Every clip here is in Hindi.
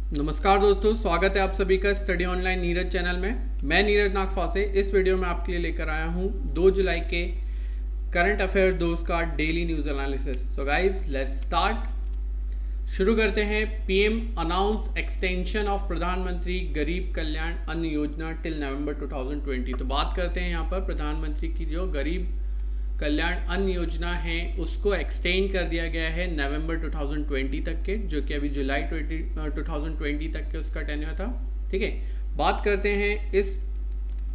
नमस्कार दोस्तों, स्वागत है आप सभी का स्टडी ऑनलाइन नीरज चैनल में। मैं नीरज नागफासे इस वीडियो में आपके लिए लेकर आया हूं 2 जुलाई के करंट अफेयर दोस्त का daily news analysis. So guys let's start. शुरू करते हैं। पीएम अनाउंस एक्सटेंशन ऑफ प्रधानमंत्री गरीब कल्याण अन्न योजना टिल नवंबर 2020। तो बात करते हैं यहाँ पर प्रधानमंत्री की जो गरीब कल्याण अन्न योजना है उसको एक्सटेंड कर दिया गया है नवंबर 2020 तक के, जो कि अभी जुलाई 2020 तक के उसका टेन्योर था। ठीक है, बात करते हैं इस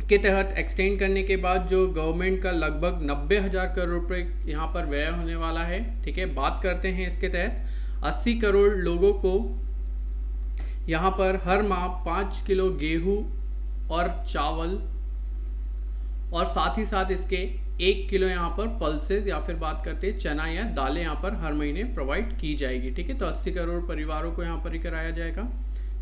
के तहत एक्सटेंड करने के बाद जो गवर्नमेंट का लगभग 90,000 करोड़ रुपए यहाँ पर व्यय होने वाला है। ठीक है, बात करते हैं इसके तहत 80 करोड़ लोगों को यहाँ पर हर माह 5 किलो गेहूँ और चावल और साथ ही साथ इसके 1 किलो यहाँ पर पल्सेस या फिर बात करते हैं चना या दालें यहाँ पर हर महीने प्रोवाइड की जाएगी। ठीक है, तो 80 करोड़ परिवारों को यहाँ पर ही कराया जाएगा।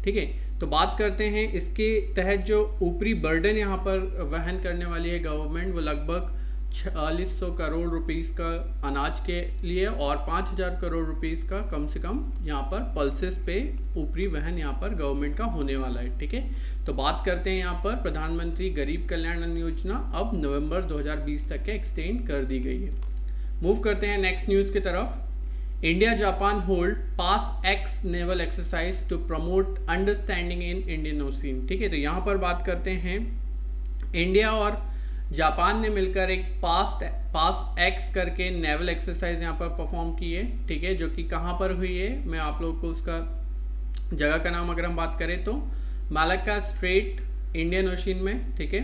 ठीक है, तो बात करते हैं इसके तहत जो ऊपरी बर्डन यहाँ पर वहन करने वाली है गवर्नमेंट, वो लगभग 4600 करोड़ रुपीस का अनाज के लिए और 5000 करोड़ रुपीस का कम से कम यहाँ पर पल्सेस पे ऊपरी वहन यहाँ पर गवर्नमेंट का होने वाला है। ठीक है, तो बात करते हैं यहाँ पर प्रधानमंत्री गरीब कल्याण अन्न योजना अब नवंबर 2020 तक के एक्सटेंड कर दी गई है। मूव करते हैं नेक्स्ट न्यूज़ की तरफ। India Japan hold PASSEX naval exercise to promote understanding in Indian Ocean. ठीक है, तो यहाँ पर बात करते हैं इंडिया और जापान ने मिलकर एक पास एक्स करके नेवल एक्सरसाइज यहाँ पर परफॉर्म की है। ठीक है, जो कि कहाँ पर हुई है, मैं आप लोगों को उसका जगह का नाम अगर हम बात करें तो मालाक्का स्ट्रेट इंडियन ओशियन में। ठीक है,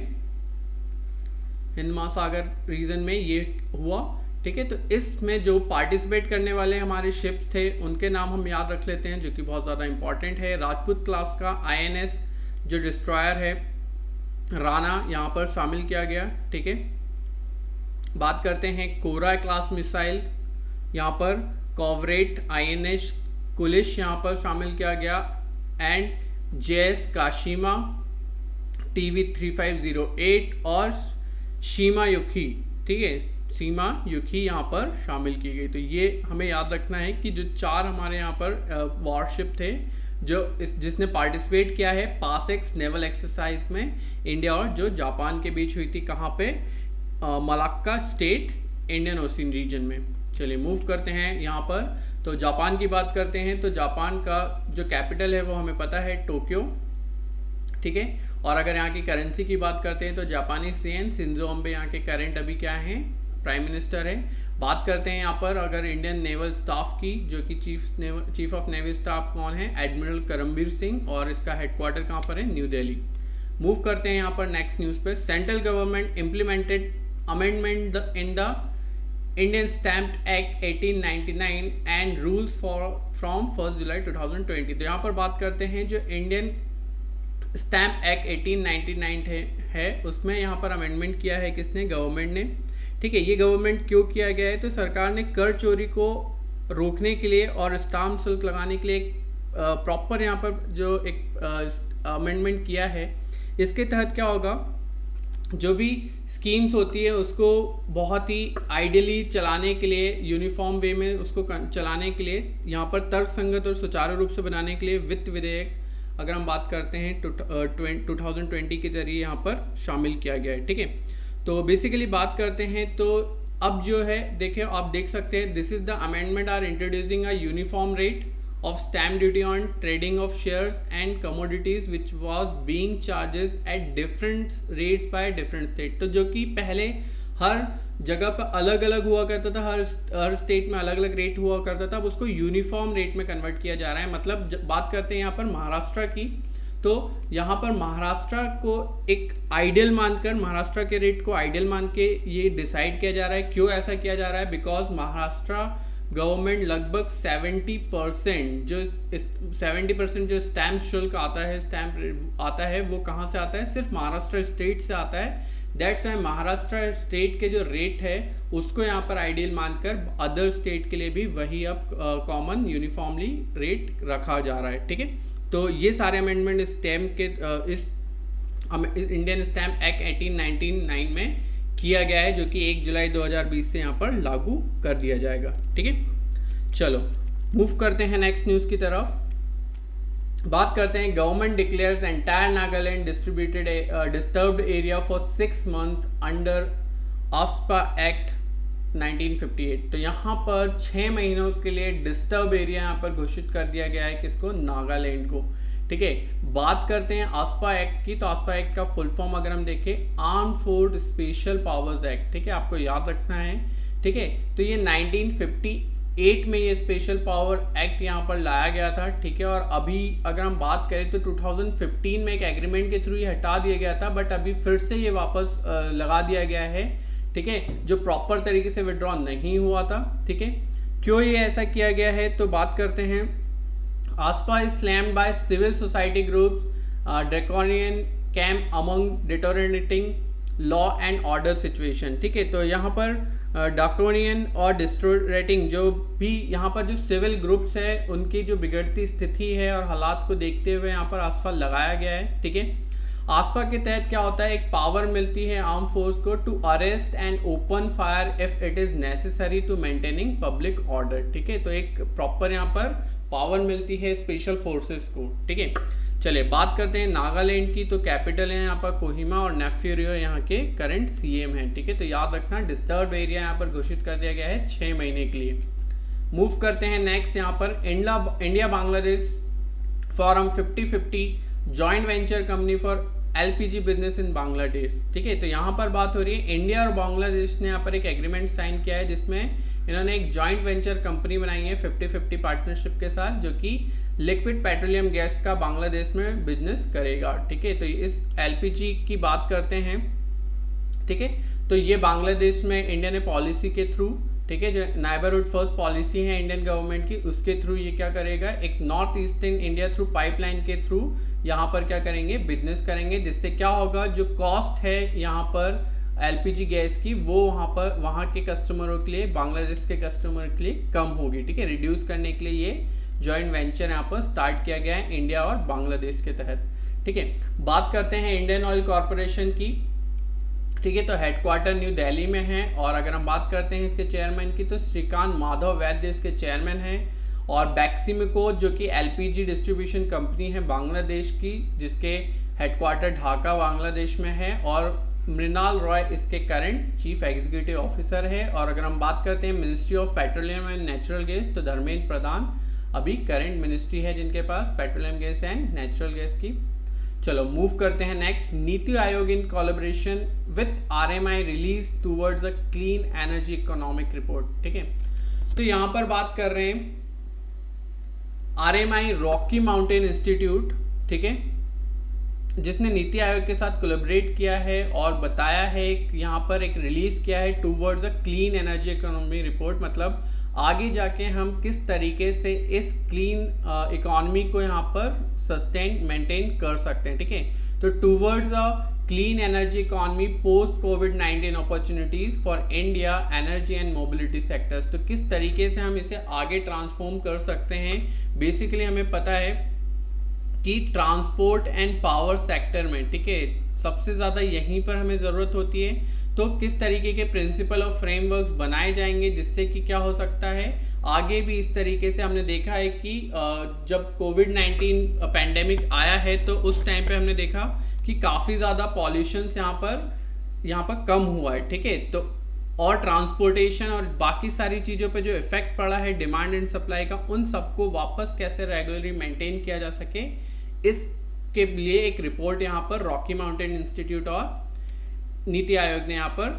हिंद महासागर रीजन में ये हुआ। ठीक है, तो इसमें जो पार्टिसिपेट करने वाले हमारे शिप थे उनके नाम हम याद रख लेते हैं, जो कि बहुत ज़्यादा इंपॉर्टेंट है। राजपूत क्लास का INS जो डिस्ट्रॉयर है राणा यहाँ पर शामिल किया गया। ठीक है, बात करते हैं कोरा क्लास मिसाइल, यहाँ पर कॉवरेट INS कुलिश यहाँ पर शामिल किया गया एंड JS काशिमा TV 3508 और शीमा युखी। ठीक है, सीमा युखी यहाँ पर शामिल की गई। तो ये हमें याद रखना है कि जो 4 हमारे यहाँ पर वॉरशिप थे जो जिसने पार्टिसिपेट किया है पास एक्स नेवल एक्सरसाइज में इंडिया और जो जापान के बीच हुई थी, कहाँ पे, Malacca strait Indian Ocean region में। चलिए मूव करते हैं यहाँ पर। तो जापान की बात करते हैं तो जापान का जो कैपिटल है वो हमें पता है टोक्यो। ठीक है, और अगर यहाँ की करेंसी की बात करते हैं तो जापानी येन, शिंजो अबे यहाँ के करंट अभी क्या हैं, प्राइम मिनिस्टर है। बात करते हैं यहाँ पर अगर इंडियन नेवल स्टाफ की, जो कि चीफ ऑफ नेवी स्टाफ कौन है, एडमिरल करमबीर सिंह, और इसका हेडक्वार्टर कहाँ पर है, न्यू दिल्ली। मूव करते हैं यहाँ पर नेक्स्ट न्यूज़ पे। Central government implemented amendment in the Indian stamp act 1899 and rules from 1 जुलाई 2020। तो यहाँ पर बात करते हैं जो इंडियन स्टैम्प एक्ट 1899 है उसमें यहाँ पर अमेंडमेंट किया है किसने, गवर्नमेंट ने। ठीक है, ये गवर्नमेंट क्यों किया गया है, तो सरकार ने कर चोरी को रोकने के लिए और स्टाम्प शुल्क लगाने के लिए एक प्रॉपर यहाँ पर जो एक अमेंडमेंट किया है। इसके तहत क्या होगा, जो भी स्कीम्स होती है उसको बहुत ही आइडियली चलाने के लिए, यूनिफॉर्म वे में उसको चलाने के लिए, यहाँ पर तर्कसंगत और सुचारू रूप से बनाने के लिए वित्त विधेयक अगर हम बात करते हैं 2020 के जरिए यहाँ पर शामिल किया गया है। ठीक है, तो बेसिकली बात करते हैं तो अब जो है देखिए आप देख सकते हैं, this is the amendment are introducing a uniform rate of stamp duty on trading of shares and commodities which was being charges at different rates by different state। तो जो कि पहले हर जगह पर अलग अलग हुआ करता था, हर स्टेट में अलग अलग रेट हुआ करता था, अब उसको यूनिफॉर्म रेट में कन्वर्ट किया जा रहा है। मतलब बात करते हैं यहाँ पर महाराष्ट्र की, तो यहाँ पर महाराष्ट्र को एक आइडियल मानकर, महाराष्ट्र के रेट को आइडियल मान के ये डिसाइड किया जा रहा है। क्यों ऐसा किया जा रहा है, बिकॉज महाराष्ट्र गवर्नमेंट लगभग 70% जो स्टैम्प शुल्क आता है, स्टैम्प आता है, वो कहाँ से आता है, सिर्फ महाराष्ट्र स्टेट से आता है। दैट्स वाई महाराष्ट्र स्टेट के जो रेट है उसको यहाँ पर आइडियल मानकर अदर स्टेट के लिए भी वही अब कॉमन यूनिफॉर्मली रेट रखा जा रहा है। ठीक है, तो ये सारे अमेंडमेंट इस स्टैम्प के इस इंडियन स्टैम्प एक्ट 1899 में किया गया है, जो कि 1 जुलाई 2020 से यहाँ पर लागू कर दिया जाएगा। ठीक है, चलो मूव करते हैं नेक्स्ट न्यूज़ की तरफ। बात करते हैं, government declares entire Nagaland distributed disturbed area for 6 months under AFSPA act 1958। तो यहाँ पर 6 महीनों के लिए डिस्टर्ब एरिया यहाँ पर घोषित कर दिया गया है, किसको, नागालैंड को। ठीक है, बात करते हैं आफ्सपा एक्ट की। तो आफ्सपा एक्ट का फुल फॉर्म अगर हम देखें, arm force special powers act. ठीक है, आपको याद रखना है। ठीक है, तो ये 1958 में ये स्पेशल पावर एक्ट यहाँ पर लाया गया था। ठीक है, और अभी अगर हम बात करें तो 2015 में एक एग्रीमेंट के थ्रू ये हटा दिया गया था, बट अभी फिर से ये वापस लगा दिया गया है। ठीक है, जो प्रॉपर तरीके से विड्रॉ नहीं हुआ था। ठीक है, क्यों ये ऐसा किया गया है, तो बात करते हैं। AFSPA is slammed by civil society groups, draconian camp among deteriorating law and order situation. ठीक है, तो यहाँ पर ड्रैकोनियन और डिस्टोरेटिंग जो भी यहाँ पर जो सिविल ग्रुप्स है उनकी जो बिगड़ती स्थिति है और हालात को देखते हुए यहाँ पर आफ्सपा लगाया गया है। ठीक है, आफ्सपा के तहत क्या होता है, एक पावर मिलती है आर्म फोर्स को to arrest and open fire if it is necessary to maintaining public order. ठीक है, तो एक प्रॉपर यहाँ पर पावर मिलती है स्पेशल फोर्सेस को। ठीक है, चलिए बात करते हैं नागालैंड की। तो कैपिटल है यहाँ पर कोहिमा और नेफ्यू रियो यहाँ के करंट सीएम हैं। ठीक है, तो याद रखना डिस्टर्ब एरिया यहाँ पर घोषित कर दिया गया है 6 महीने के लिए। मूव करते हैं नेक्स्ट, यहाँ पर India Bangladesh form 50-50 joint venture company for LPG business in Bangladesh. ठीक है, तो यहाँ पर बात हो रही है, इंडिया और बांग्लादेश ने यहाँ पर एक एग्रीमेंट साइन किया है जिसमें इन्होंने एक जॉइंट वेंचर कंपनी बनाई है 50-50 पार्टनरशिप के साथ, जो कि लिक्विड पेट्रोलियम गैस का बांग्लादेश में बिजनेस करेगा। ठीक है, तो इस एलपीजी की बात करते हैं। ठीक है, तो ये बांग्लादेश में इंडिया ने पॉलिसी के थ्रू, ठीक है, जो नेबरहुड फर्स्ट पॉलिसी है इंडियन गवर्नमेंट की, उसके थ्रू ये क्या करेगा, एक north eastern India through pipeline के थ्रू यहाँ पर क्या करेंगे, बिजनेस करेंगे, जिससे क्या होगा, जो कॉस्ट है यहाँ पर एलपीजी गैस की वो वहाँ के कस्टमरों के लिए, बांग्लादेश के कस्टमर के लिए कम होगी। ठीक है, रिड्यूस करने के लिए ये जॉइंट वेंचर यहाँ पर स्टार्ट किया गया है इंडिया और बांग्लादेश के तहत। ठीक है, बात करते हैं इंडियन ऑयल कॉरपोरेशन की। ठीक है, तो हेडक्वार्टर न्यू दिल्ली में है, और अगर हम बात करते हैं इसके चेयरमैन की, तो श्रीकांत माधव वैद्य इसके चेयरमैन हैं। और बैक्सिमको जो कि एलपीजी डिस्ट्रीब्यूशन कंपनी है बांग्लादेश की, जिसके हेडक्वार्टर ढाका बांग्लादेश में है, और मृणाल रॉय इसके करंट चीफ एग्जीक्यूटिव ऑफिसर है। और अगर हम बात करते हैं ministry of petroleum and natural gas, तो धर्मेंद्र प्रधान अभी करंट मिनिस्ट्री है जिनके पास petroleum gas and natural gas की। चलो मूव करते हैं next, NITI Aayog in collaboration with RMI release towards a clean energy economic report. ठीक है, तो यहाँ पर बात कर रहे हैं आरएमआई रॉकी माउंटेन इंस्टीट्यूट, ठीक है, जिसने नीति आयोग के साथ कोलैबोरेट किया है और बताया है, यहाँ पर एक रिलीज किया है towards a clean energy economy report. मतलब आगे जाके हम किस तरीके से इस क्लीन इकोनॉमी को यहाँ पर सस्टेन मेंटेन कर सकते हैं। ठीक है, तो towards a clean energy economy post covid opportunities for India energy and mobility sectors. तो किस तरीके से हम इसे आगे ट्रांसफॉर्म कर सकते हैं। बेसिकली हमें पता है कि ट्रांसपोर्ट एंड पावर सेक्टर में, ठीक है, सबसे ज़्यादा यहीं पर हमें ज़रूरत होती है। तो किस तरीके के प्रिंसिपल और फ्रेमवर्क्स बनाए जाएंगे जिससे कि क्या हो सकता है, आगे भी इस तरीके से हमने देखा है कि जब कोविड-19 पैंडेमिक आया है तो उस टाइम पे हमने देखा कि काफ़ी ज़्यादा पॉल्यूशन यहाँ पर कम हुआ है। ठीक है, तो और ट्रांसपोर्टेशन और बाकी सारी चीज़ों पे जो इफेक्ट पड़ा है डिमांड एंड सप्लाई का, उन सबको वापस कैसे रेगुलरली मेंटेन किया जा सके, इसके लिए एक रिपोर्ट यहाँ पर रॉकी माउंटेन इंस्टीट्यूट और नीति आयोग ने यहाँ पर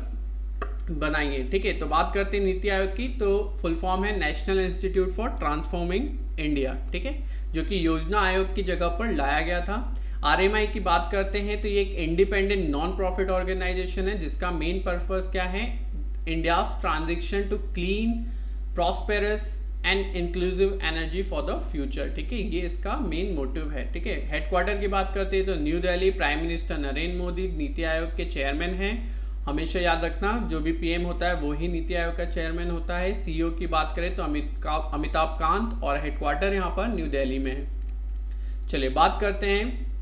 बनाई है। ठीक है, तो बात करते हैं नीति आयोग की, तो फुल फॉर्म है national institute for transforming India. ठीक है, जो कि योजना आयोग की जगह पर लाया गया था। आरएमआई की बात करते हैं तो ये एक इंडिपेंडेंट नॉन प्रॉफिट ऑर्गेनाइजेशन है जिसका मेन पर्पस क्या है, India's transition to clean prosperous and inclusive energy for the future. ठीक है, ये इसका मेन मोटिव है। ठीक है, हेडक्वार्टर की बात करते हैं तो new Delhi, prime minister Narendra Modi NITI Aayog के चेयरमैन हैं। हमेशा याद रखना, जो भी पीएम होता है वो ही नीति आयोग का चेयरमैन होता है। सीईओ की बात करें तो अमिताभ कांत, और हेडक्वार्टर यहाँ पर न्यू दिल्ली में है। चलिए बात करते हैं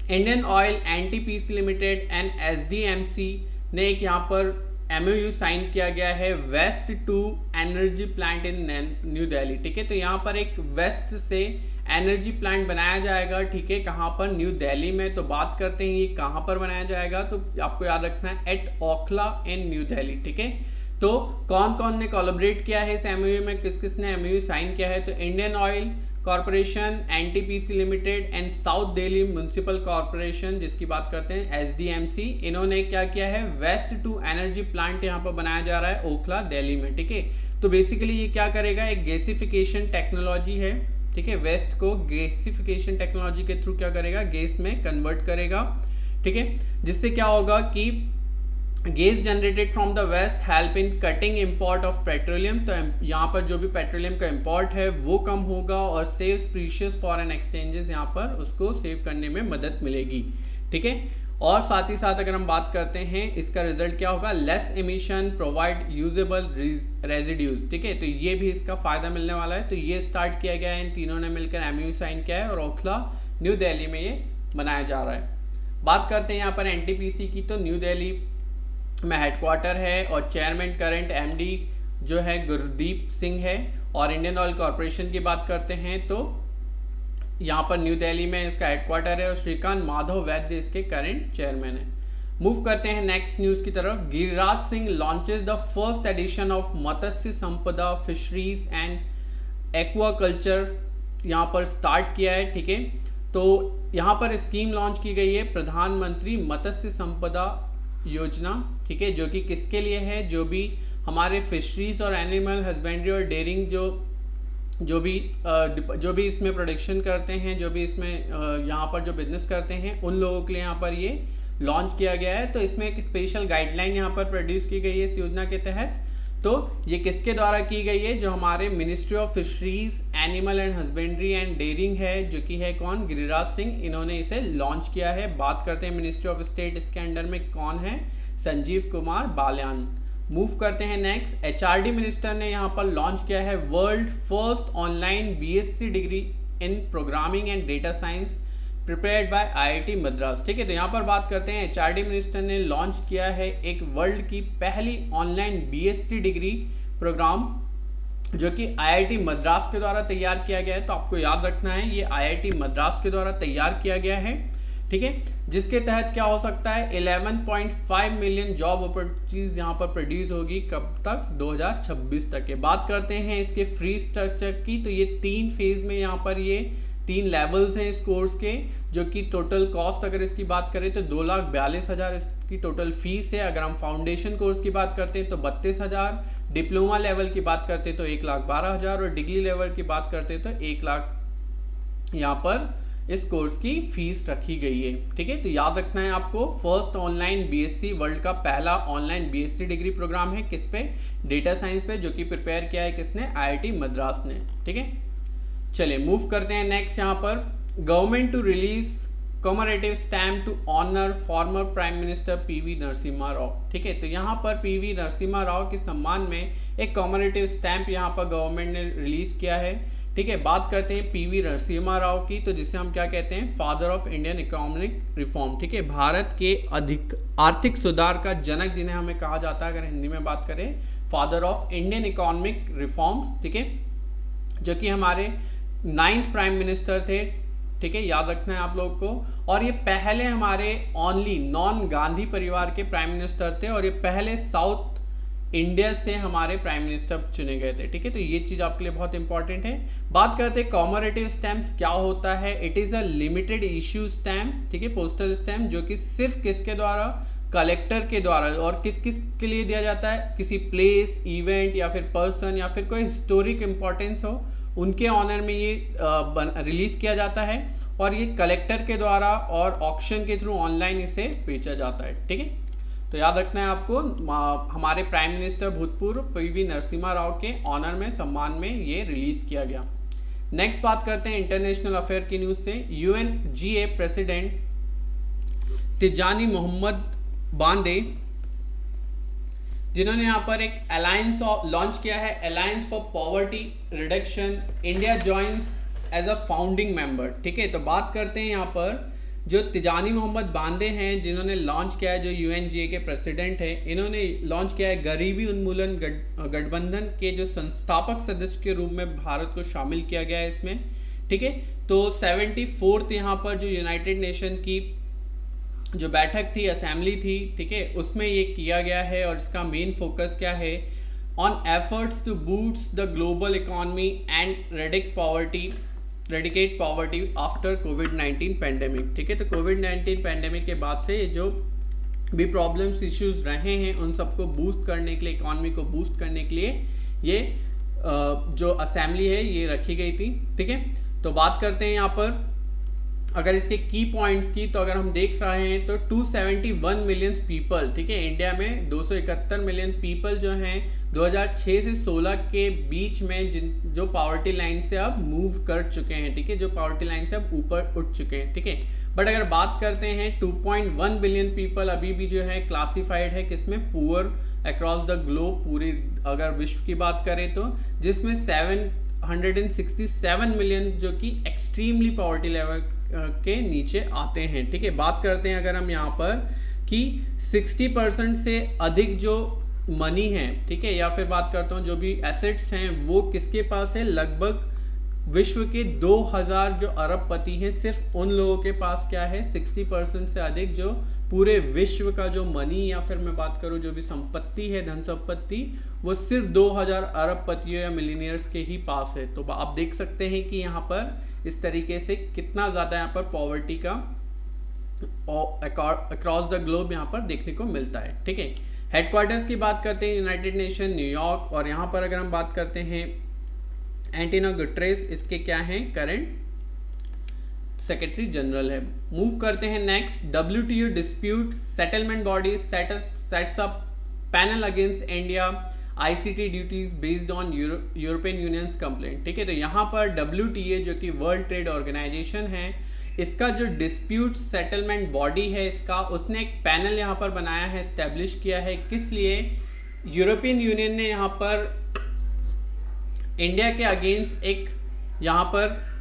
Indian Oil NTPC Limited and SDMC ने एक यहाँ पर MOU साइन किया गया है waste to energy plant in New Delhi. ठीक है, तो यहाँ पर एक वेस्ट से एनर्जी प्लांट बनाया जाएगा। ठीक है, कहाँ पर? न्यू दिल्ली में। तो बात करते हैं ये कहाँ पर बनाया जाएगा, तो आपको याद रखना है एट ओखला इन न्यू दिल्ली। ठीक है, तो कौन कौन ने कोलैबोरेट किया है इस MOU में, किस किस ने MOU साइन किया है? तो Indian oil corporation, NTPC limited and south Delhi municipal corporation, जिसकी बात करते हैं SDMC, इन्होंने क्या किया है? वेस्ट टू एनर्जी प्लांट यहाँ पर बनाया जा रहा है ओखला दिल्ली में। ठीक है, तो बेसिकली ये क्या करेगा? एक गैसिफिकेशन टेक्नोलॉजी है। ठीक है, वेस्ट को गैसिफिकेशन टेक्नोलॉजी के थ्रू क्या करेगा? गैस में कन्वर्ट करेगा। ठीक है, जिससे क्या होगा कि gas generated from the waste help in cutting import of petroleum. तो यहाँ पर जो भी पेट्रोलियम का इंपोर्ट है वो कम होगा और सेव्स प्रीशियस फॉरेन एक्सचेंजेस, यहाँ पर उसको सेव करने में मदद मिलेगी। ठीक है, और साथ ही साथ अगर हम बात करते हैं इसका रिजल्ट क्या होगा? Less emission, provide usable residues. ठीक है, तो ये भी इसका फायदा मिलने वाला है। तो ये स्टार्ट किया गया है, इन तीनों ने मिलकर MOU साइन किया है और ओखला न्यू दिल्ली में ये बनाया जा रहा है। बात करते हैं यहाँ पर NTPC की, तो न्यू दिल्ली में हेडक्वार्टर है और चेयरमैन करंट MD जो है गुरदीप सिंह है। और इंडियन ऑयल कॉरपोरेशन की बात करते हैं तो यहाँ पर न्यू दिल्ली में इसका हेडक्वार्टर है और श्रीकांत माधव वैद्य इसके करंट चेयरमैन है। मूव करते हैं नेक्स्ट न्यूज़ की तरफ। Giriraj Singh launches the first edition of Matsya Sampada fisheries and aquaculture, यहाँ पर स्टार्ट किया है। ठीक है, तो यहाँ पर स्कीम लॉन्च की गई है प्रधानमंत्री मत्स्य संपदा योजना। ठीक है, जो कि किसके लिए है? जो भी हमारे फिशरीज और एनिमल हस्बेंड्री और डेयरिंग जो भी इसमें प्रोडक्शन करते हैं, जो भी इसमें यहाँ पर जो बिजनेस करते हैं, उन लोगों के लिए यहाँ पर ये लॉन्च किया गया है। तो इसमें एक स्पेशल गाइडलाइन यहाँ पर प्रोड्यूस की गई है इस योजना के तहत। तो ये किसके द्वारा की गई है? जो हमारे Ministry of Fisheries, Animal and Husbandry and Dairying है, जो कि है कौन? गिरिराज सिंह, इन्होंने इसे लॉन्च किया है। बात करते हैं मिनिस्ट्री ऑफ स्टेट, इसके अंडर में कौन है? संजीव कुमार बाल्यान। मूव करते हैं नेक्स्ट। HRD मिनिस्टर ने यहाँ पर लॉन्च किया है world first online BSc degree in programming and data science prepared by IIT Madras. ठीक है, तो यहाँ पर बात करते हैं HRD मिनिस्टर ने लॉन्च किया है एक वर्ल्ड की पहली ऑनलाइन BSc डिग्री प्रोग्राम, जो कि IIT मद्रास के द्वारा तैयार किया गया है। तो आपको याद रखना है ये IIT मद्रास के द्वारा तैयार किया गया है। ठीक है, जिसके तहत क्या हो सकता है? 11.5 मिलियन जॉब अपॉर्चुनिटीज यहाँ पर प्रोड्यूस होगी। कब तक? 2026 तक के। बात करते हैं इसके फी स्ट्रक्चर की, तो ये 3 फेज में यहाँ पर ये 3 लेवल्स हैं इस कोर्स के, जो कि टोटल कॉस्ट अगर इसकी बात करें तो 2,42,000 इसकी टोटल फीस है। अगर हम फाउंडेशन कोर्स की बात करते हैं तो 32,000, डिप्लोमा लेवल की बात करते हैं तो 1,12,000 और डिग्री लेवल की बात करते हैं तो 1 लाख यहाँ पर इस कोर्स की फीस रखी गई है। ठीक है, तो याद रखना है आपको, फर्स्ट ऑनलाइन BSc, वर्ल्ड का पहला ऑनलाइन BSc डिग्री प्रोग्राम है। किस पे? डेटा साइंस पे, जो कि प्रिपेयर किया है किसने? IIT मद्रास ने। ठीक है, चलिए मूव करते हैं नेक्स्ट। यहाँ पर government to release commemorative stamp to honour former prime minister PV Narasimha Rao. ठीक है, तो यहाँ पर PV नरसिम्हा राव के सम्मान में एक कॉमरेटिव स्टैम्प यहाँ पर गवर्नमेंट ने रिलीज किया है। ठीक है, बात करते हैं PV नरसिम्हा राव की, तो जिसे हम क्या कहते हैं? Father of Indian economic reform. ठीक है, भारत के आर्थिक सुधार का जनक जिन्हें हमें कहा जाता है, अगर हिंदी में बात करें, father of Indian economic reforms. ठीक है, जो कि हमारे 9th प्राइम मिनिस्टर थे। ठीक है, याद रखना है आप लोगों को। और ये पहले हमारे ओनली नॉन गांधी परिवार के प्राइम मिनिस्टर थे और ये पहले साउथ इंडिया से हमारे प्राइम मिनिस्टर चुने गए थे। ठीक है, तो ये चीज़ आपके लिए बहुत इंपॉर्टेंट है। बात करते हैं कॉमरेटिव स्टैम्प्स क्या होता है। It is a limited issue stamp. ठीक है, पोस्टल स्टैम्प, जो कि सिर्फ किसके द्वारा? कलेक्टर के द्वारा। और किस किस के लिए दिया जाता है? किसी प्लेस, इवेंट या फिर पर्सन या फिर कोई हिस्टोरिक इम्पोर्टेंस हो, उनके ऑनर में ये रिलीज किया जाता है और ये कलेक्टर के द्वारा और ऑक्शन के थ्रू ऑनलाइन इसे बेचा जाता है। ठीक है, तो याद रखना है आपको, हमारे प्राइम मिनिस्टर भूतपूर्व PV नरसिम्हा राव के ऑनर में, सम्मान में ये रिलीज किया गया। नेक्स्ट बात करते हैं इंटरनेशनल अफेयर की न्यूज़ से। UNGA president Tijjani Muhammad Bande, जिन्होंने यहाँ पर एक अलायंस लॉन्च किया है, alliance for poverty reduction. India joins as a founding member. ठीक है, तो बात करते हैं यहाँ पर जो तिजानी मोहम्मद बांदे हैं, जिन्होंने लॉन्च किया है, जो UNGA के प्रेसिडेंट हैं, इन्होंने लॉन्च किया है गरीबी उन्मूलन गठबंधन के जो संस्थापक सदस्य के रूप में भारत को शामिल किया गया है इसमें, ठीक है। तो 74th यहाँ पर जो यूनाइटेड नेशन की जो बैठक थी, असेंबली थी, ठीक है, उसमें ये किया गया है। और इसका मेन फोकस क्या है, on efforts to boost the global economy and eradicate poverty after कोविड-19 पैंडेमिक, ठीक है। तो कोविड-19 पैंडेमिक के बाद से जो भी प्रॉब्लम्स इश्यूज रहे हैं उन सबको बूस्ट करने के लिए, इकोनॉमी को बूस्ट करने के लिए ये जो असेंबली है ये रखी गई थी, ठीक है। तो बात करते हैं यहाँ पर अगर इसके की पॉइंट्स की, तो अगर हम देख रहे हैं तो 271 मिलियन पीपल, ठीक है, इंडिया में 271 मिलियन पीपल जो हैं 2006 से 16 के बीच में जो पॉवर्टी लाइन से अब मूव कर चुके हैं, ठीक है, जो पॉवर्टी लाइन से अब ऊपर उठ चुके हैं, ठीक है। बट अगर बात करते हैं 2.1 बिलियन पीपल अभी भी जो है क्लासिफाइड है किसमें, पुअर अक्रॉस द ग्लोब, पूरी अगर विश्व की बात करें तो, जिसमें 767 मिलियन जो कि एक्सट्रीमली पॉवर्टी लेवल के नीचे आते हैं, ठीक है। बात करते हैं अगर हम यहाँ पर कि 60% से अधिक जो मनी है, ठीक है, या फिर बात करता हूँ जो भी एसेट्स हैं वो किसके पास है, लगभग विश्व के 2000 जो अरबपति हैं, सिर्फ उन लोगों के पास क्या है, 60% से अधिक जो पूरे विश्व का जो मनी या फिर मैं बात करूं जो भी संपत्ति है, धन संपत्ति, वो सिर्फ 2000 अरबपतियों या मिलीनियर्स के ही पास है। तो आप देख सकते हैं कि यहाँ पर इस तरीके से कितना ज़्यादा यहाँ पर पॉवर्टी का अक्रॉस द ग्लोब यहाँ पर देखने को मिलता है, ठीक है। हेडक्वार्टर्स की बात करते हैं यूनाइटेड नेशन न्यूयॉर्क, और यहाँ पर अगर हम बात करते हैं एंटोनियो गुटेरेस, इसके क्या हैं, करंट सेक्रेटरी जनरल है। मूव करते हैं next, WTO dispute settlement body sets up panel against India ICT duties based on European unions complaint, ठीक है। तो यहाँ पर WTA जो कि वर्ल्ड ट्रेड ऑर्गेनाइजेशन है, इसका जो डिस्प्यूट सेटलमेंट बॉडी है इसका, उसने एक पैनल यहाँ पर बनाया है, एस्टेब्लिश किया है, किस लिए, यूरोपियन यूनियन ने यहाँ पर इंडिया के अगेंस्ट एक यहाँ पर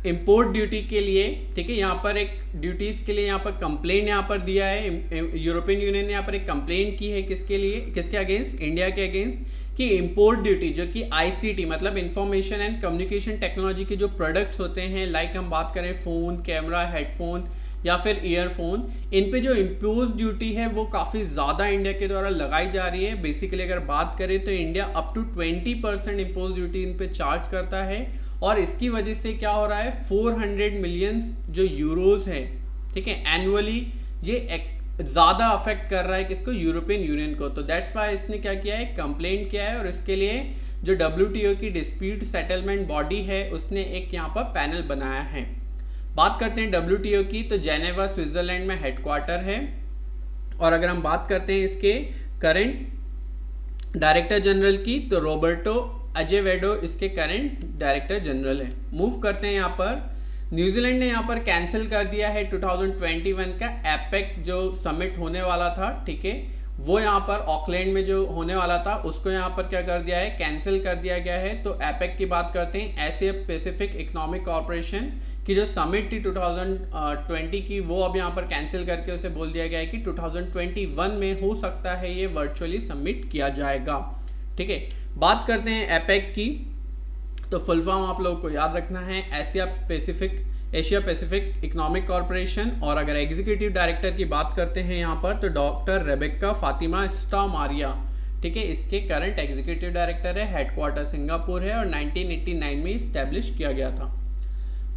इंपोर्ट ड्यूटी के लिए, ठीक है, यहाँ पर एक ड्यूटीज़ के लिए यहाँ पर कंप्लेंट यहाँ पर दिया है। यूरोपियन यूनियन ने यहाँ पर एक कंप्लेंट की है किसके लिए, किसके अगेंस्ट, इंडिया के अगेंस्ट, कि इंपोर्ट ड्यूटी जो कि ICT मतलब इंफॉर्मेशन एंड कम्युनिकेशन टेक्नोलॉजी के जो प्रोडक्ट्स होते हैं, लाइक हम बात करें फ़ोन, कैमरा, हेडफोन या फिर ईयरफोन, इन पे जो इम्पोज ड्यूटी है वो काफ़ी ज़्यादा इंडिया के द्वारा लगाई जा रही है। बेसिकली अगर बात करें तो India up to 20% impose duty इन पे चार्ज करता है, और इसकी वजह से क्या हो रहा है, 400 मिलियन जो यूरोज है, ठीक है, एनुअली ये ज़्यादा अफेक्ट कर रहा है किसको, यूरोपियन यूनियन को। तो दैट्स वाई इसने क्या किया है, कंप्लेंट किया है, और इसके लिए जो WTO की डिस्प्यूट सेटलमेंट बॉडी है उसने एक यहाँ पर पैनल बनाया है। बात करते हैं WTO की, तो जेनेवा स्विट्जरलैंड में हेडक्वार्टर है। और अगर हम बात करते हैं इसके करंट डायरेक्टर जनरल की, तो रॉबर्टो अजेवेडो इसके करंट डायरेक्टर जनरल है। मूव करते हैं यहाँ पर, न्यूजीलैंड ने यहाँ पर कैंसिल कर दिया है 2021 का एपेक जो समिट होने वाला था, ठीक है, वो यहाँ पर ऑकलैंड में जो होने वाला था उसको यहाँ पर क्या कर दिया है, कैंसिल कर दिया गया है। तो एपेक की बात करते हैं, एशिया पैसिफिक इकोनॉमिक कॉर्पोरेशन की जो समिट थी 2020 की, वो अब यहाँ पर कैंसिल करके उसे बोल दिया गया है कि 2021 में हो सकता है ये वर्चुअली सबमिट किया जाएगा, ठीक है। बात करते हैं एपेक की, तो फुल फॉर्म आप लोगों को याद रखना है, एशिया पैसिफिक इकोनॉमिक कॉर्पोरेशन। और अगर एग्जीक्यूटिव डायरेक्टर की बात करते हैं यहाँ पर, तो डॉक्टर रेबेक्का फातिमा स्टामारिया, ठीक है, इसके करंट एग्जीक्यूटिव डायरेक्टर है, हेडक्वार्टर सिंगापुर है, और 1989 में इस्टेब्लिश किया गया था।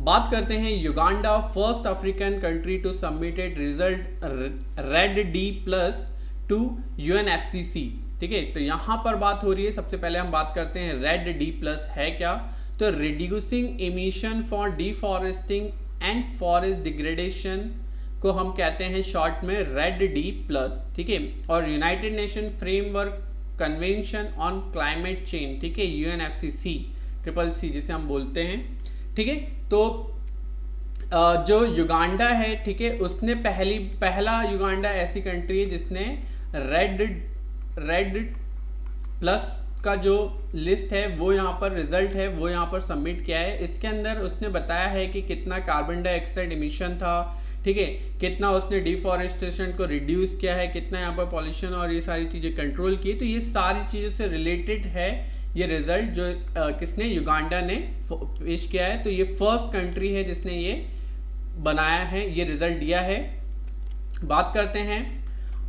बात करते हैं Uganda, first African country to submitted result REDD D+ to UNFCCC, ठीक है। तो यहाँ पर बात हो रही है, सबसे पहले हम बात करते हैं रेड D+ है क्या, तो reducing emission for deforesting and forest degradation को हम कहते हैं शॉर्ट में रेड D+, ठीक है। और United nation framework convention on climate change, ठीक है, UNFCCC जिसे हम बोलते हैं, ठीक है। तो जो युगांडा है, ठीक है, उसने पहला युगांडा ऐसी कंट्री है जिसने रेड का जो लिस्ट है वो यहाँ पर रिजल्ट है वो यहाँ पर सबमिट किया है। इसके अंदर उसने बताया है कि कितना कार्बन डाइऑक्साइड इमिशन था, ठीक है, कितना उसने डिफॉरेस्टेशन को रिड्यूस किया है, कितना यहाँ पर पॉल्यूशन और ये सारी चीज़ें कंट्रोल की। तो ये सारी चीज़ों से रिलेटेड है ये रिजल्ट जो किसने, युगांडा ने पेश किया है। तो ये फर्स्ट कंट्री है जिसने ये बनाया है, ये रिजल्ट दिया है। बात करते हैं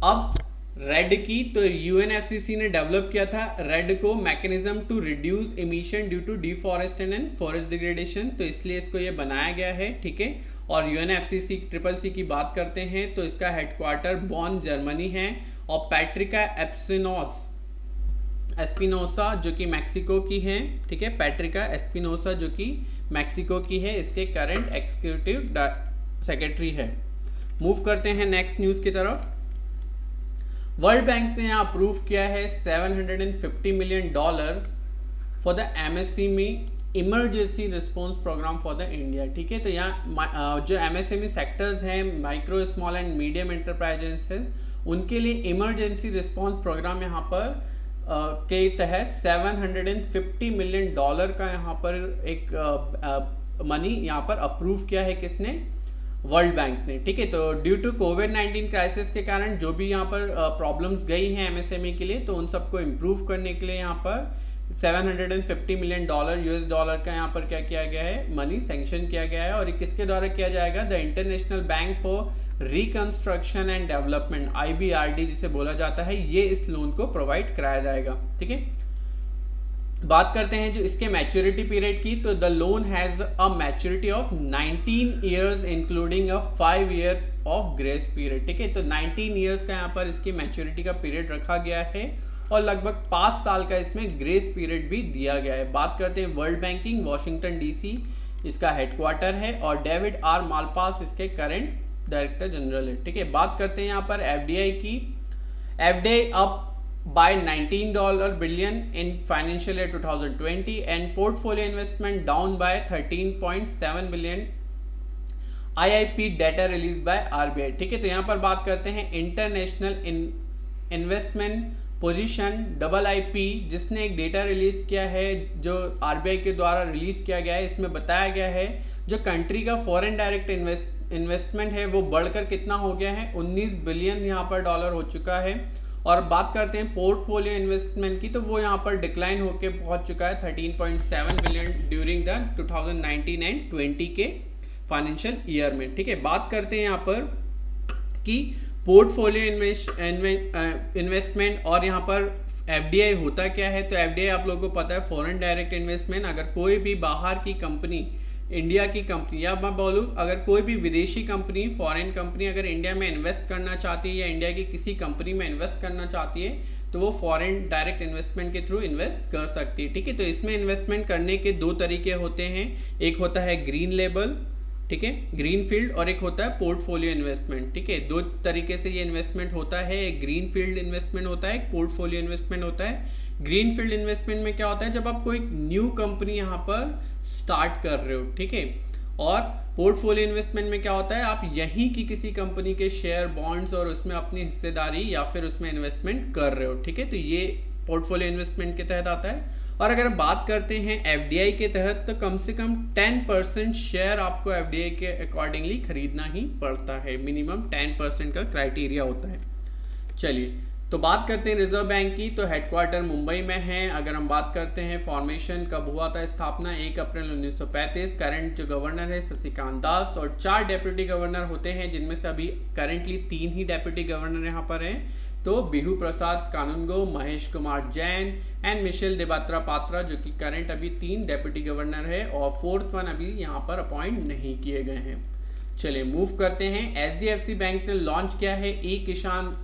अब रेड की। तो यूएनएफसीसी ने डेवलप किया था रेड को, mechanism to reduce emission due to deforestation and forest degradation, तो इसलिए इसको ये बनाया गया है, ठीक है। और यूएनएफसीसी CCC की बात करते हैं तो इसका हेडक्वार्टर बॉन जर्मनी है। और पैट्रिका एस्पिनोसा जो कि मैक्सिको की है, ठीक है, पैट्रिका एस्पिनोसा जो कि मैक्सिको की है, इसके करंट एग्जीक्यूटिव सेक्रेटरी है। मूव करते हैं नेक्स्ट न्यूज़ की तरफ। वर्ल्ड बैंक ने यहाँ अप्रूव किया है $750 million for the MSME emergency response programme for the India, ठीक है। तो यहाँ जो MSME सेक्टर्स हैं, micro small and medium enterprises हैं, उनके लिए इमरजेंसी रिस्पॉन्स प्रोग्राम यहाँ पर के तहत $750 मिलियन का यहाँ पर एक मनी यहाँ पर अप्रूव किया है किसने, वर्ल्ड बैंक ने, ठीक है। तो ड्यू टू कोविड-19 क्राइसिस के कारण जो भी यहाँ पर प्रॉब्लम्स गई हैं MSME के लिए, तो उन सबको इम्प्रूव करने के लिए यहाँ पर $750 मिलियन US का यहाँ पर क्या किया गया है, मनी सैंक्शन किया गया है। और ये किसके द्वारा किया जाएगा, the international bank for reconstruction and development, IBRD जिसे बोला जाता है, ये इस लोन को प्रोवाइड कराया जाएगा, ठीक है। बात करते हैं जो इसके मैच्योरिटी पीरियड की। तो the loan has a maturity of 19 years including a 5 year of grace period, ठीक है। तो 19 ईयर्स का यहाँ पर इसकी मैच्योरिटी का पीरियड रखा गया है और लगभग 5 साल का इसमें ग्रेस पीरियड भी दिया गया है। बात करते हैं वर्ल्ड बैंकिंग, वॉशिंगटन DC इसका हेडक्वार्टर है और डेविड R मालपास इसके करंट डायरेक्टर जनरल है, ठीक है। बात करते हैं यहाँ पर FDI की। FDI up by $19 billion in financial year 2020 and portfolio investment down by 13.7 billion IIP data released by RBI, ठीक है। तो यहाँ पर बात करते हैं इंटरनेशनल इन्वेस्टमेंट पोजीशन IP जिसने एक डेटा रिलीज किया है जो RBI के द्वारा रिलीज किया गया है। इसमें बताया गया है जो कंट्री का फॉरेन डायरेक्ट इन्वेस्टमेंट है वो बढ़कर कितना हो गया है, 19 बिलियन यहाँ पर डॉलर हो चुका है। और बात करते हैं पोर्टफोलियो इन्वेस्टमेंट की, तो वो यहाँ पर डिक्लाइन होकर पहुँच चुका है 13.7 बिलियन ड्यूरिंग द 2019 एंड 20 के फाइनेंशियल ईयर में, ठीक है। बात करते हैं यहाँ पर कि पोर्टफोलियो इन्वेस्टमेंट और यहाँ पर FDI होता क्या है। तो FDI आप लोगों को पता है फॉरेन डायरेक्ट इन्वेस्टमेंट, अगर कोई भी बाहर की कंपनी, इंडिया की कंपनी या मैं बोलूँ अगर कोई भी विदेशी कंपनी, फॉरेन कंपनी अगर इंडिया में इन्वेस्ट करना चाहती है या इंडिया की किसी कंपनी में इन्वेस्ट करना चाहती है तो वो फॉरेन डायरेक्ट इन्वेस्टमेंट के थ्रू इन्वेस्ट कर सकती है, ठीक है। तो इसमें इन्वेस्टमेंट करने के 2 तरीके होते हैं, एक होता है ग्रीन लेबल, ठीक है, ग्रीन फील्ड, और एक होता है पोर्टफोलियो इन्वेस्टमेंट, ठीक है। 2 तरीके से ये इन्वेस्टमेंट होता है, एक ग्रीन फील्ड इन्वेस्टमेंट होता है, एक पोर्टफोलियो इन्वेस्टमेंट होता है। ग्रीन फील्ड इन्वेस्टमेंट में क्या होता है, जब आप कोई न्यू कंपनी यहाँ पर स्टार्ट कर रहे हो, ठीक है। और पोर्टफोलियो इन्वेस्टमेंट में क्या होता है, आप यहीं की किसी कंपनी के शेयर, बॉन्ड्स और उसमें अपनी हिस्सेदारी या फिर उसमें इन्वेस्टमेंट कर रहे हो, ठीक है। तो ये पोर्टफोलियो इन्वेस्टमेंट के तहत आता है। और अगर हम बात करते हैं FDI के तहत तो कम से कम 10% शेयर आपको FDI के अकॉर्डिंगली खरीदना ही पड़ता है, मिनिमम 10% का क्राइटेरिया होता है। चलिए तो बात करते हैं रिजर्व बैंक की। तो हेडक्वार्टर मुंबई में है। अगर हम बात करते हैं फॉर्मेशन कब हुआ था, स्थापना 1 अप्रैल 1935। करंट जो गवर्नर है शशिकांत दास और 4 डेप्यूटी गवर्नर होते हैं जिनमें से अभी करेंटली 3 ही डेप्यूटी गवर्नर यहाँ पर हैं। तो बिहू प्रसाद कानूनगो, महेश कुमार जैन एंड मिशेल देबात्रा पात्रा जो कि करंट अभी 3 डेप्यूटी गवर्नर है और 4th वन अभी यहाँ पर अपॉइंट नहीं किए गए हैं। चलिए मूव करते हैं। HDFC बैंक ने लॉन्च किया है ई किसान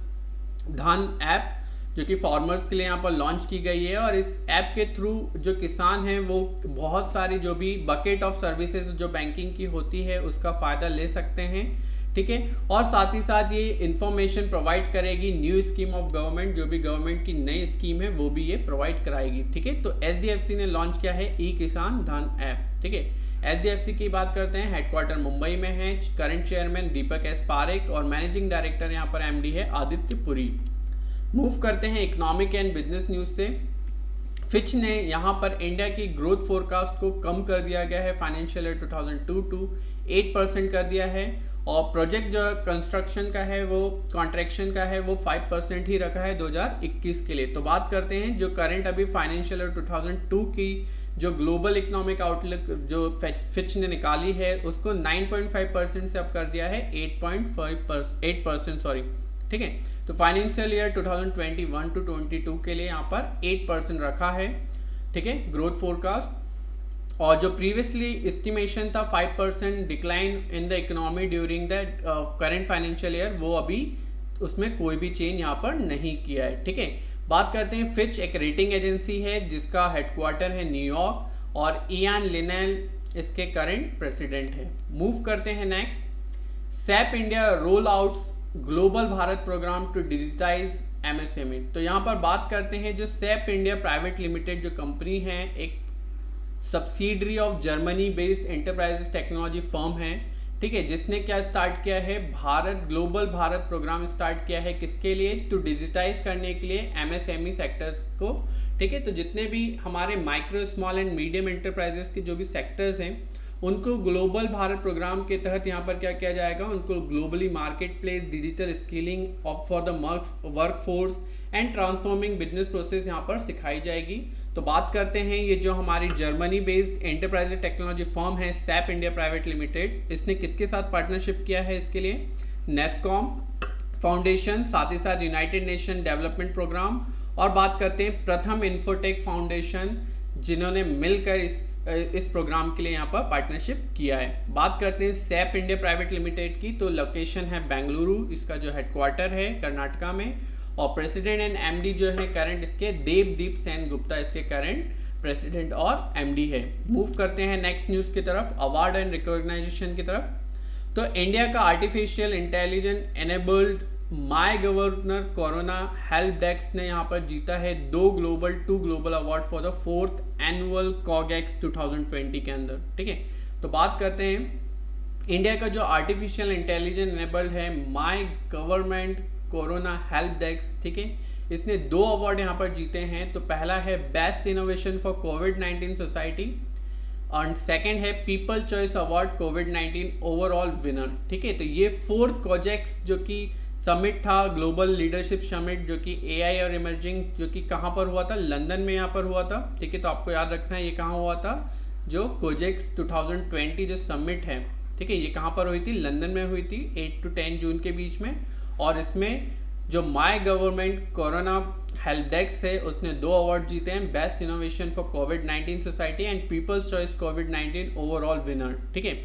धन ऐप जो कि फार्मर्स के लिए यहाँ पर लॉन्च की गई है। और इस ऐप के थ्रू जो किसान हैं वो बहुत सारी जो भी बकेट ऑफ सर्विसेज जो बैंकिंग की होती है उसका फ़ायदा ले सकते हैं, ठीक है। और साथ ही साथ ये इन्फॉर्मेशन प्रोवाइड करेगी न्यू स्कीम ऑफ गवर्नमेंट, जो भी गवर्नमेंट की नई स्कीम है वो भी ये प्रोवाइड कराएगी, ठीक है। तो HDFC ने लॉन्च किया है ई किसान धन ऐप, ठीक है। HDFC की बात करते हैं, हेडक्वार्टर मुंबई में है। करंट चेयरमैन दीपक एस पारेख और मैनेजिंग डायरेक्टर यहाँ पर MD है आदित्य पुरी। मूव करते हैं इकोनॉमिक एंड बिजनेस न्यूज से। फिच ने यहाँ पर इंडिया की ग्रोथ फोरकास्ट को कम कर दिया गया है फाइनेंशियल ईयर 2002 टू 8% कर दिया है, और प्रोजेक्ट जो कंस्ट्रक्शन का है वो कॉन्ट्रैक्शन का है वो 5% ही रखा है 2021 के लिए। तो बात करते हैं जो करंट अभी फाइनेंशियल ईयर 2002 की जो ग्लोबल इकोनॉमिक आउटलुक जो फिच ने निकाली है उसको 9.5% से अप कर दिया है 8% सॉरी, ठीक है। तो फाइनेंशियल ईयर 2021 टू 22 के लिए यहाँ पर 8% रखा है, ठीक है, ग्रोथ फोरकास्ट। और जो प्रीवियसली एस्टिमेशन था 5% decline in the economy during the current financial year, वो अभी उसमें कोई भी चेंज यहाँ पर नहीं किया है, ठीक है। बात करते हैं फिच एक रेटिंग एजेंसी है जिसका हेडक्वार्टर है न्यूयॉर्क, और इयान लिनेल इसके करंट प्रेसिडेंट है। मूव करते हैं next, SAP India roll outs global Bharat programme to digitise MSME. तो यहाँ पर बात करते हैं जो सैप इंडिया प्राइवेट लिमिटेड जो कंपनी है, एक subsidiary of Germany based enterprises technology firm है, ठीक है, जिसने क्या स्टार्ट किया है, ग्लोबल भारत प्रोग्राम स्टार्ट किया है, किसके लिए, टू डिजिटाइज करने के लिए एमएसएमई सेक्टर्स को, ठीक है। तो जितने भी हमारे micro small and medium enterprises के जो भी सेक्टर्स हैं उनको ग्लोबल भारत प्रोग्राम के तहत यहाँ पर क्या किया जाएगा, उनको globally market place, digital skilling of for the work force and transforming business process यहाँ पर सिखाई जाएगी। तो बात करते हैं ये जो हमारी Germany based enterprise technology firm है सैप इंडिया प्राइवेट लिमिटेड, इसने किसके साथ पार्टनरशिप किया है इसके लिए, नेस्कॉम फाउंडेशन, साथ ही साथ यूनाइटेड नेशन डेवलपमेंट प्रोग्राम, और बात करते हैं प्रथम इन्फोटेक फाउंडेशन जिन्होंने मिलकर इस प्रोग्राम के लिए यहाँ पर पार्टनरशिप किया है। बात करते हैं सैप इंडिया प्राइवेट लिमिटेड की, तो लोकेशन है बेंगलुरु, इसका जो हेडक्वार्टर है कर्नाटका में, और प्रेसिडेंट एंड एमडी जो है करंट इसके देवदीप सेन गुप्ता इसके करंट प्रेसिडेंट और एमडी है। मूव करते हैं नेक्स्ट न्यूज़ की तरफ, अवार्ड एंड रिकॉग्नाइजेशन की तरफ। तो इंडिया का artificial intelligence enabled my governor corona help desk ने यहाँ पर जीता है 2 global award for the 4th annual CogX 2020 के अंदर, ठीक है। तो बात करते हैं इंडिया का जो आर्टिफिशियल इंटेलिजेंस एनेबल्ड है my government corona help desk, ठीक है, इसने 2 अवार्ड यहाँ पर जीते हैं। तो पहला है best innovation for covid society, और सेकंड है पीपल चॉइस अवार्ड कोविड-19 ओवरऑल विनर, ठीक है। तो ये 4th कॉजेक्स जो कि समिट था, ग्लोबल लीडरशिप समिट जो कि एआई और इमर्जिंग जो कि कहाँ पर हुआ था, लंदन में यहाँ पर हुआ था, ठीक है। तो आपको याद रखना है ये कहाँ हुआ था, जो कोजेक्स 2020 जो समिट है, ठीक है, ये कहाँ पर हुई थी, लंदन में हुई थी 8 to 10 जून के बीच में। और इसमें जो my government corona help desk है उसने 2 अवार्ड जीते हैं, best innovation for covid society and people's choice covid overall winner, ठीक है।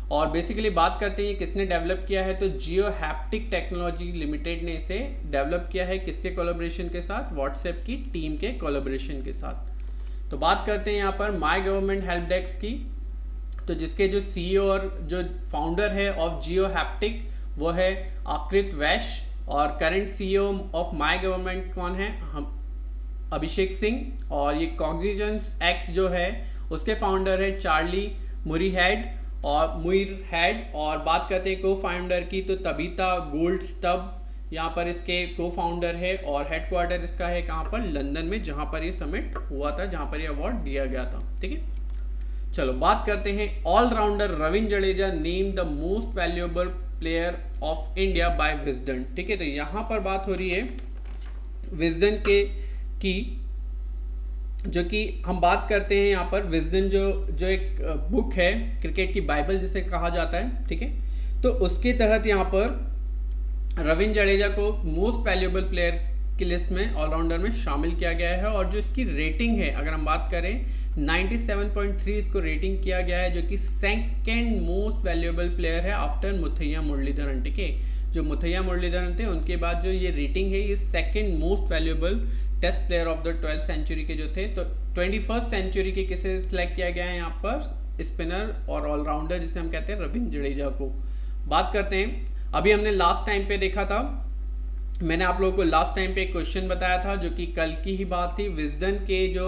और बेसिकली बात करते हैं किसने डेवलप किया है, तो जियो हैप्टिक टेक्नोलॉजी लिमिटेड ने इसे डेवलप किया है, किसके कोलैबोरेशन के साथ, व्हाट्सएप की टीम के कोलैबोरेशन के साथ। तो बात करते हैं यहाँ पर माय गवर्नमेंट हेल्प डेस्क की, तो जिसके जो सीईओ और जो फाउंडर है ऑफ जियो हैप्टिक वो है आकृत वैश्य, और current CEO of my government कौन है, हम अभिषेक सिंह, और ये कॉग्निजेंस एक्स जो है उसके फाउंडर है चार्ली मुइर हेड। और बात करते हैं को फाउंडर की, तो तबीता गोल्डस्टब यहाँ पर इसके को फाउंडर है, और हेडक्वार्टर इसका है कहाँ पर, लंदन में, जहाँ पर ये समिट हुआ था, जहाँ पर ये अवार्ड दिया गया था, ठीक है। चलो बात करते हैं allrounder Ravindra Jadeja name the most valuable player of India by Wisden, ठीक है। तो यहाँ पर बात हो रही है विजडन की जो कि हम बात करते हैं यहाँ पर विजडन जो एक बुक है, क्रिकेट की बाइबल जिसे कहा जाता है, ठीक है। तो उसके तहत यहाँ पर रविंद्र जडेजा को मोस्ट वैल्यूएबल प्लेयर की लिस्ट में ऑलराउंडर में शामिल किया गया है, और जो इसकी रेटिंग है अगर हम बात करें 97.3 इसको रेटिंग किया गया है, जो कि सेकंड मोस्ट वैल्यूएबल प्लेयर है आफ्टर मुथैया मुरलीधरन, ठीक है। जो मुथैया मुरलीधरन थे उनके बाद जो ये रेटिंग है ये second most valuable test player of the 12th century के जो थे। तो 21st सेंचुरी के किसे सिलेक्ट किया गया है यहाँ पर, स्पिनर और ऑलराउंडर जिसे हम कहते हैं रविंद्र जडेजा को। बात करते हैं, अभी हमने लास्ट टाइम पे देखा था, मैंने आप लोगों को लास्ट टाइम पे एक क्वेश्चन बताया था जो कि कल की ही बात थी, विजडन के जो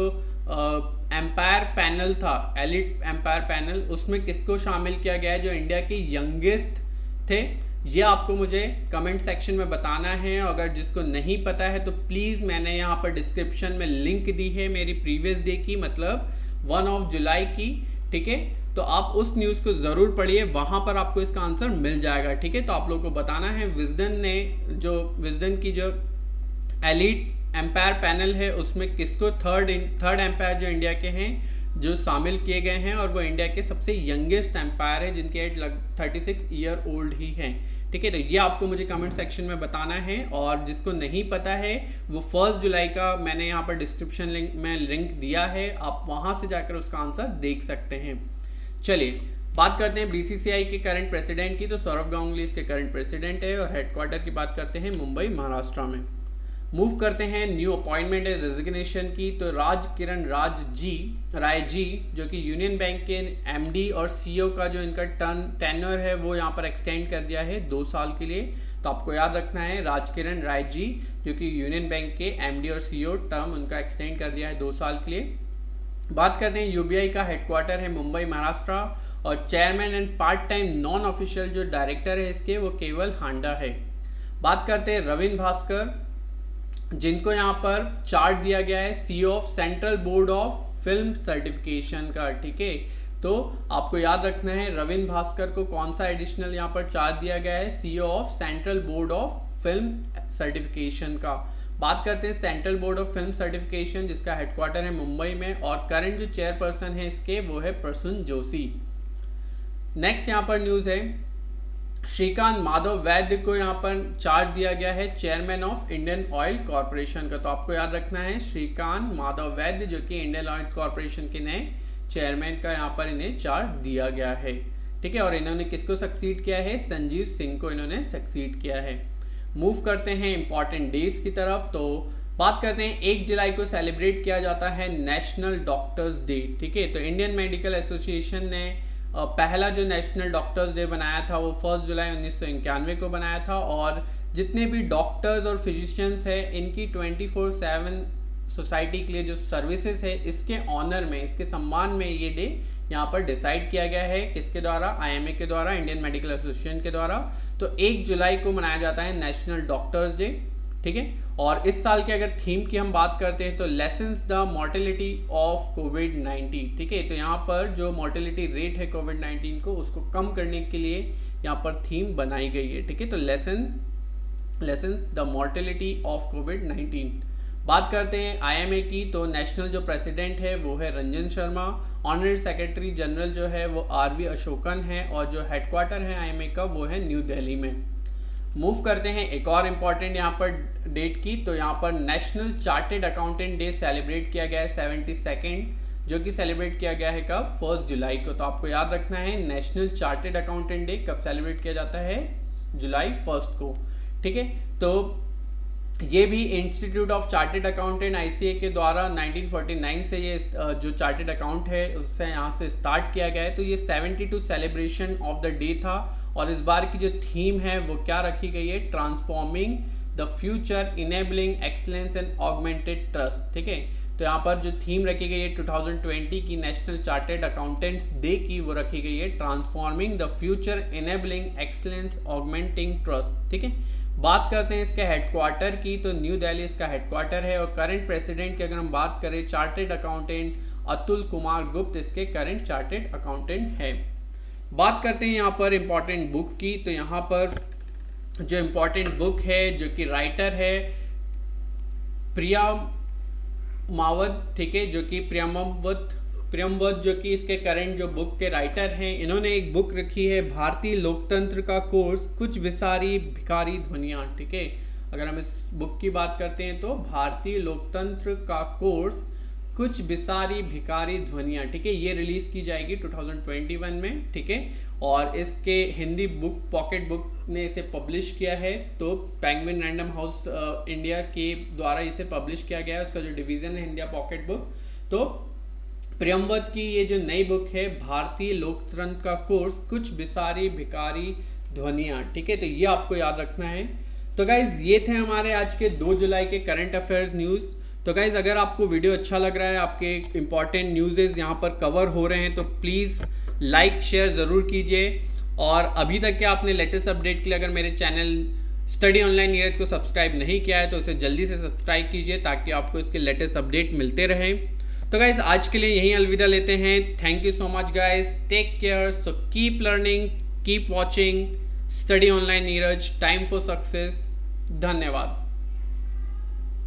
एम्पायर पैनल था, एलिट एम्पायर पैनल, उसमें किसको शामिल किया गया है, जो इंडिया के यंगेस्ट थे ये आपको मुझे कमेंट सेक्शन में बताना है। अगर जिसको नहीं पता है तो प्लीज़ मैंने यहाँ पर डिस्क्रिप्शन में लिंक दी है मेरी प्रीवियस डे की, मतलब 1 जुलाई की, ठीक है। तो आप उस न्यूज़ को ज़रूर पढ़िए, वहाँ पर आपको इसका आंसर मिल जाएगा, ठीक है। तो आप लोगों को बताना है विजडन की जो एलीट एम्पायर पैनल है उसमें किसको थर्ड एम्पायर जो इंडिया के हैं जो शामिल किए गए हैं, और वो इंडिया के सबसे यंगेस्ट एम्पायर है जिनकी एज 36 ईयर ओल्ड ही है, ठीक है। तो ये आपको मुझे कमेंट सेक्शन में बताना है। और जिसको नहीं पता है वो 1 जुलाई का मैंने यहाँ पर डिस्क्रिप्शन में लिंक दिया है, आप वहाँ से जाकर उसका आंसर देख सकते हैं। चलिए बात करते हैं बीसीसीआई के करंट प्रेसिडेंट की। तो सौरभ गांगुली इसके करंट प्रेसिडेंट है, और हेडक्वार्टर की बात करते हैं मुंबई महाराष्ट्र में। मूव करते हैं न्यू अपॉइंटमेंट एंड रेजिग्नेशन की। तो राजकिरण राय जी जो कि यूनियन बैंक के एमडी और सीईओ का जो इनका टेन्योर है वो यहाँ पर एक्सटेंड कर दिया है 2 साल के लिए। तो आपको याद रखना है राजकिरण राय जी जो कि यूनियन बैंक के एमडी और सीईओ टर्म उनका एक्सटेंड कर दिया है 2 साल के लिए। बात करते हैं यूबीआई का हेडक्वार्टर है मुंबई महाराष्ट्र, और chairman and part time non official जो डायरेक्टर है इसके वो केवल हांडा है। बात करते हैं रविंद्र भास्कर जिनको यहाँ पर चार्ट दिया गया है CEO of central board of film certification का, ठीक है। तो आपको याद रखना है रविंद्र भास्कर को कौन सा एडिशनल यहाँ पर चार्ज दिया गया है, CEO of central board of film certification का। बात करते हैं central board of film certification जिसका हेडक्वार्टर है मुंबई में, और करंट जो चेयरपर्सन है इसके वो है प्रसून जोशी। नेक्स्ट यहाँ पर न्यूज़ है श्रीकांत माधव वैद्य को यहाँ पर चार्ज दिया गया है chairman of Indian oil corporation का। तो आपको याद रखना है श्रीकांत माधव वैद्य जो कि इंडियन ऑयल कॉरपोरेशन के नए चेयरमैन का यहाँ पर इन्हें चार्ज दिया गया है, ठीक है। और इन्होंने किसको सक्सीड किया है, संजीव सिंह को इन्होंने सक्सीड किया है। मूव करते हैं इंपॉर्टेंट डेज की तरफ। तो बात करते हैं 1 जुलाई को सेलिब्रेट किया जाता है नेशनल डॉक्टर्स डे, ठीक है। तो इंडियन मेडिकल एसोसिएशन ने पहला जो नेशनल डॉक्टर्स डे बनाया था वो 1 जुलाई 1991 को बनाया था, और जितने भी डॉक्टर्स और फिजिशियंस हैं इनकी 24/7 सोसाइटी के लिए जो सर्विसेज है इसके ऑनर में, इसके सम्मान में ये डे यहाँ पर डिसाइड किया गया है। किसके द्वारा, आईएमए के द्वारा, इंडियन मेडिकल एसोसिएशन के द्वारा। तो 1 जुलाई को मनाया जाता है नेशनल डॉक्टर्स डे, ठीक है। और इस साल के अगर थीम की हम बात करते हैं तो लेसन्स द मॉर्टेलिटी ऑफ कोविड-19, ठीक है। तो यहाँ पर जो मॉर्टेलिटी रेट है कोविड-19 को उसको कम करने के लिए यहाँ पर थीम बनाई गई है, ठीक है। तो लेसन्स द मॉर्टेलिटी ऑफ कोविड-19। बात करते हैं आईएमए की। तो नेशनल जो प्रेसिडेंट है वो है Ranjan Sharma, honorary secretary general जो है वो आरवी अशोकन है, और जो हेडक्वार्टर है आईएमए का वो है न्यू दिल्ली में। मूव करते हैं एक और इम्पॉर्टेंट यहाँ पर डेट की। तो यहाँ पर national chartered accountant day celebrate किया गया है 72nd, जो कि सेलिब्रेट किया गया है कब, 1 जुलाई को। तो आपको याद रखना है नेशनल चार्टेड अकाउंटेंट डे कब सेलिब्रेट किया जाता है, जुलाई 1 को, ठीक है। तो ये भी institute of chartered accountant ICA के द्वारा 1949 से ये जो चार्टेड अकाउंट है उससे यहाँ से स्टार्ट किया गया है। तो ये 72 सेलिब्रेशन ऑफ द डे था, और इस बार की जो थीम है वो क्या रखी गई है, transforming the future enabling excellence and augmented trust, ठीक है। तो यहाँ पर जो थीम रखी गई है 2020 की नेशनल चार्टेड अकाउंटेंट्स डे की, वो रखी गई है transforming the future enabling excellence augmenting trust, ठीक है। बात करते हैं इसके हेडक्वार्टर की। तो न्यू दिल्ली इसका हेडक्वार्टर है, और करंट प्रेसिडेंट की अगर हम बात करें चार्टेड अकाउंटेंट अतुल कुमार गुप्त इसके करंट चार्टेड अकाउंटेंट है। बात करते हैं यहाँ पर इम्पॉर्टेंट बुक की। तो यहाँ पर जो इम्पॉर्टेंट बुक है जो कि राइटर है प्रिया मावत, ठीक है, जो कि प्रियमवत जो कि इसके करंट जो बुक के राइटर हैं। इन्होंने एक बुक रखी है भारतीय लोकतंत्र का कोर्स, कुछ विसारी भिखारी ध्वनियाँ, ठीक है। अगर हम इस बुक की बात करते हैं तो भारतीय लोकतंत्र का कोर्स, कुछ विसारी भिखारी ध्वनियाँ, ठीक है। ये रिलीज़ की जाएगी 2021 में, ठीक है। और इसके हिंदी बुक पॉकेट बुक ने इसे पब्लिश किया है। तो पेंगुइन रैंडम हाउस इंडिया के द्वारा इसे पब्लिश किया गया है, उसका जो डिवीज़न है इंडिया पॉकेट बुक। तो प्रियमवत की ये जो नई बुक है भारतीय लोकतंत्र का कोर्स, कुछ विसारी भिखारी ध्वनियाँ, ठीक है। तो ये आपको याद रखना है। तो गाइज ये थे हमारे आज के 2 जुलाई के करंट अफेयर्स न्यूज़। तो गाइज अगर आपको वीडियो अच्छा लग रहा है, आपके इंपॉर्टेंट न्यूज़ यहाँ पर कवर हो रहे हैं, तो प्लीज़ लाइक शेयर ज़रूर कीजिए। और अभी तक के आपने लेटेस्ट अपडेट के लिए अगर मेरे चैनल स्टडी ऑनलाइन नीरज को सब्सक्राइब नहीं किया है तो इसे जल्दी से सब्सक्राइब कीजिए ताकि आपको इसके लेटेस्ट अपडेट मिलते रहें। तो गाइज आज के लिए यहीं अलविदा लेते हैं। Thank you so much guys, take care, so keep learning, keep watching study online Neeraj, time for success. धन्यवाद।